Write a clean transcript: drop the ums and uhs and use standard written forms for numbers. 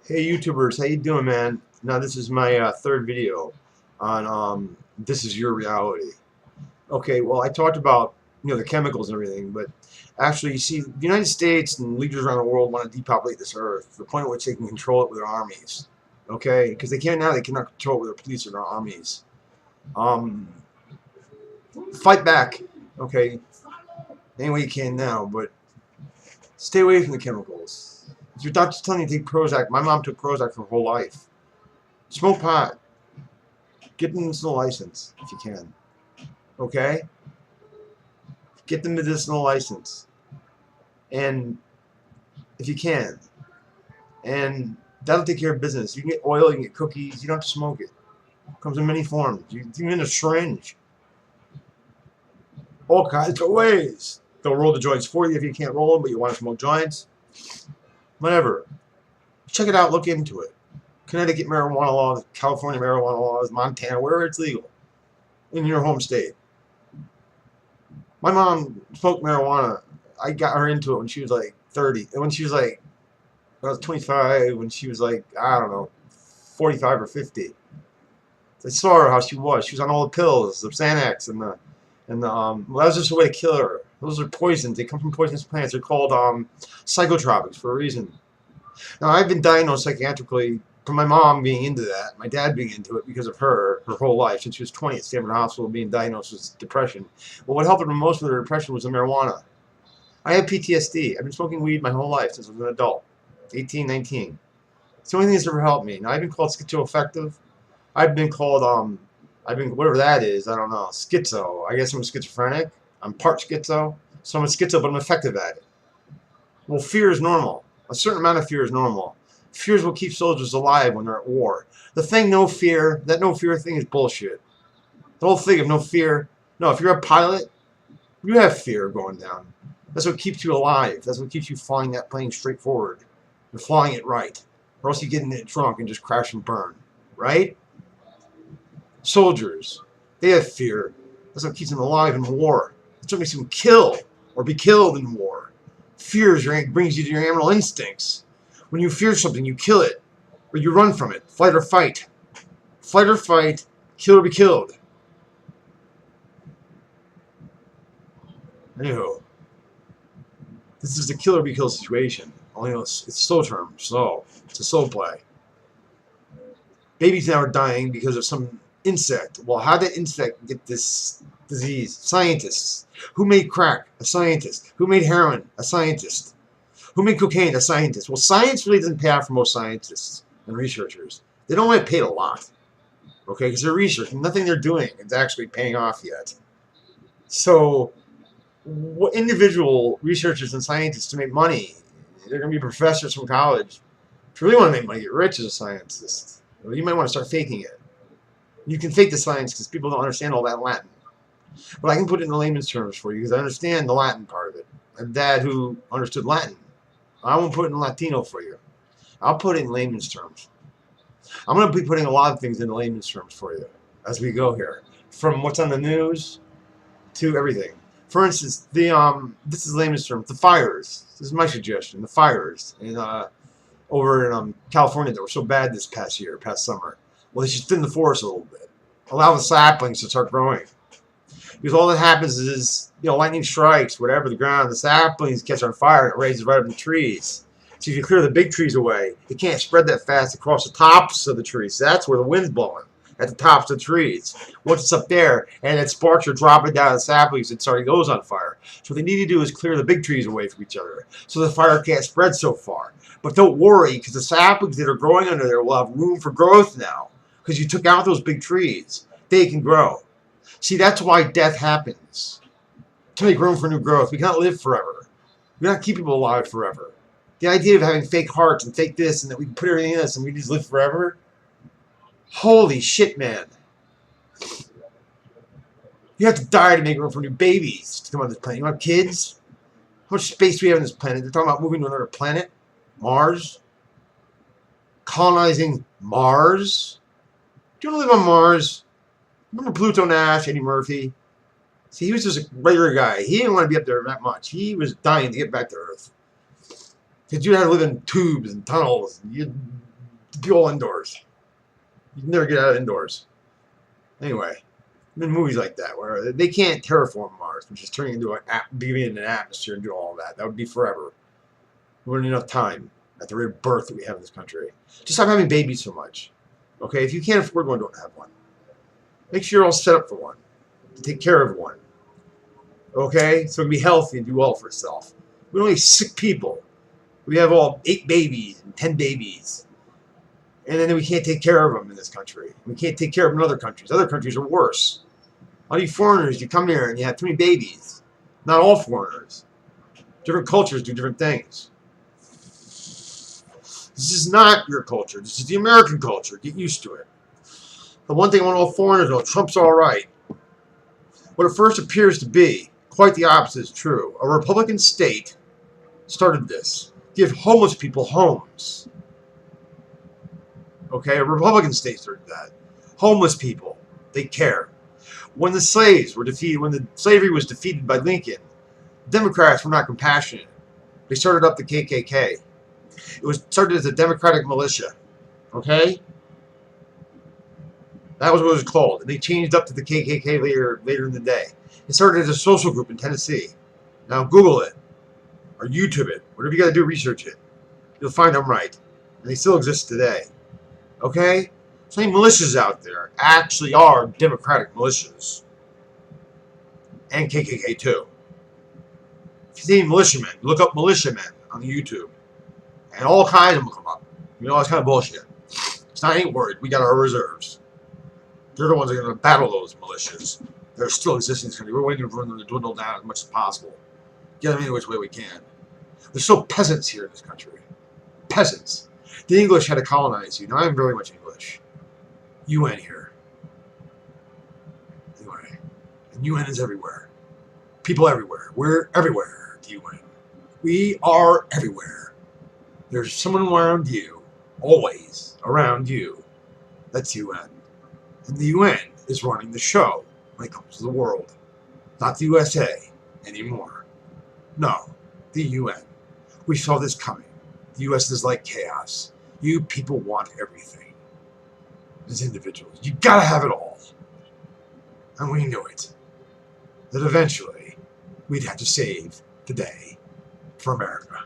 Hey YouTubers, how you doing, man? Now this is my third video on this is your reality. Okay, well I talked about the chemicals and everything, but actually you see the United States and leaders around the world want to depopulate this earth to the point at which they can control it with their armies. Okay, because they can't now, they cannot control it with their police or their armies. Um, Fight back, okay, any way you can now, but stay away from the chemicals. If your doctor's telling you to take Prozac, my mom took Prozac her whole life. Smoke pot. Get the medicinal license if you can. Okay? Get the medicinal license. And if you can. And that'll take care of business. You can get oil, you can get cookies, you don't have to smoke it. It comes in many forms. You can in a syringe. All kinds of ways. They'll roll the joints for you if you can't roll them, but you want to smoke joints. Whatever. Check it out, look into it. Connecticut marijuana laws, California marijuana laws, Montana, wherever it's legal in your home state. My mom smoked marijuana. I got her into it when she was like 30. And when she was like, I was 25, when she was like, I don't know, 45 or 50. I saw her how she was. She was on all the pills, the Xanax well, that was just a way to kill her. Those are poisons. They come from poisonous plants. They're called psychotropics for a reason. Now, I've been diagnosed psychiatrically from my mom being into that, my dad being into it because of her whole life, since she was 20 at Stanford Hospital being diagnosed with depression. But what helped her the most with her depression was the marijuana. I have PTSD. I've been smoking weed my whole life since I was an adult, 18, 19. It's the only thing that's ever helped me. Now, I've been called schizoaffective. I've been called, whatever that is, I don't know, schizo. I guess I'm schizophrenic. I'm part schizo. So I'm a schizo, but I'm effective at it. Well, fear is normal. A certain amount of fear is normal. Fear is what keeps soldiers alive when they're at war. That no fear thing is bullshit. The whole thing of no fear. No, if you're a pilot, you have fear going down. That's what keeps you alive. That's what keeps you flying that plane straight forward. You're flying it right. Or else you get in it drunk and just crash and burn. Right? Soldiers, they have fear. That's what keeps them alive in war. That's what makes them kill or be killed in war. Fear brings you to your animal instincts. When you fear something, you kill it, or you run from it. Flight or fight. Flight or fight, kill or be killed. Anywho, this is a kill or be killed situation. Only it's slow term, slow. It's a slow play. Babies now are dying because of some insect. Well, how did that insect get this disease? Scientists. Who made crack? A scientist. Who made heroin? A scientist. Who made cocaine? A scientist. Well, science really doesn't pay out for most scientists and researchers. They don't get paid a lot. Okay, because they're researching. Nothing they're doing is actually paying off yet. So, what individual researchers and scientists to make money, they're going to be professors from college. If you really want to make money, get rich as a scientist. Well, you might want to start faking it. You can fake the science because people don't understand all that Latin. But I can put it in layman's terms for you because I understand the Latin part of it. I have a dad who understood Latin. I won't put it in Latino for you. I'll put it in layman's terms. I'm going to be putting a lot of things in layman's terms for you as we go here. From what's on the news to everything. For instance, this is layman's terms. The fires. This is my suggestion. The fires over in California that were so bad this past summer. Well, they should thin the forest a little bit. Allow the saplings to start growing. Because all that happens is, lightning strikes, whatever, the ground, the saplings catch on fire, and it raises right up in the trees. So if you clear the big trees away, it can't spread that fast across the tops of the trees. So that's where the wind's blowing, at the tops of the trees. Once it's up there, and its sparks are dropping down the saplings, it already goes on fire. So what they need to do is clear the big trees away from each other, so the fire can't spread so far. But don't worry, because the saplings that are growing under there will have room for growth now. Because you took out those big trees. They can grow. See, that's why death happens. To make room for new growth. We cannot live forever. We cannot keep people alive forever. The idea of having fake hearts and fake this and that we can put everything in us and we just live forever. Holy shit, man. You have to die to make room for new babies to come on this planet. You want kids? How much space do we have on this planet? They're talking about moving to another planet. Mars. Colonizing Mars. Do you want to live on Mars? Remember Pluto Nash, Eddie Murphy? See, he was just a regular guy. He didn't want to be up there that much. He was dying to get back to Earth. Because you had to live in tubes and tunnels. You'd be all indoors. You'd never get out of indoors. Anyway, in movies like that where they can't terraform Mars, which is turning into an atmosphere and do all that. That would be forever. We wouldn't have enough time at the rate of birth that we have in this country. Just stop having babies so much. Okay, if you can't afford one, don't have one. Make sure you're all set up for one. To take care of one. Okay, so it can be healthy and do well for itself. We don't need sick people. We have all 8 babies and 10 babies. And then we can't take care of them in this country. We can't take care of them in other countries. Other countries are worse. All you foreigners, you come here and you have too many babies. Not all foreigners. Different cultures do different things. This is not your culture. This is the American culture. Get used to it. The one thing I want all foreigners to know, Trump's all right. What it first appears to be, quite the opposite is true. A Republican state started this. Give homeless people homes. Okay, a Republican state started that. Homeless people, they care. When the slaves were defeated, when the slavery was defeated by Lincoln, Democrats were not compassionate. They started up the KKK. It was started as a democratic militia. Okay? That was what it was called. And they changed up to the KKK later in the day. It started as a social group in Tennessee. Now Google it. Or YouTube it. Whatever you got to do, research it. You'll find them right. And they still exist today. Okay? So many militias out there actually are democratic militias. And KKK too. If you see militiamen, look up militiamen on YouTube. And all kinds of them will come up. You know, it's kind of bullshit. So I ain't worried. We got our reserves. They're the ones that are going to battle those militias. They're still existing in this country. We're waiting for them to dwindle down as much as possible. Get them any which way we can. There's still peasants here in this country. Peasants. The English had to colonize you. Now I'm very much English. UN here. Anyway. And UN is everywhere. People everywhere. We're everywhere. The UN. We are everywhere. There's someone around you. Always around you. That's UN. And the UN is running the show when it comes to the world. Not the USA anymore. No, the UN. We saw this coming. The US is like chaos. You people want everything. As individuals. You gotta have it all. And we knew it. That eventually we'd have to save the day for America.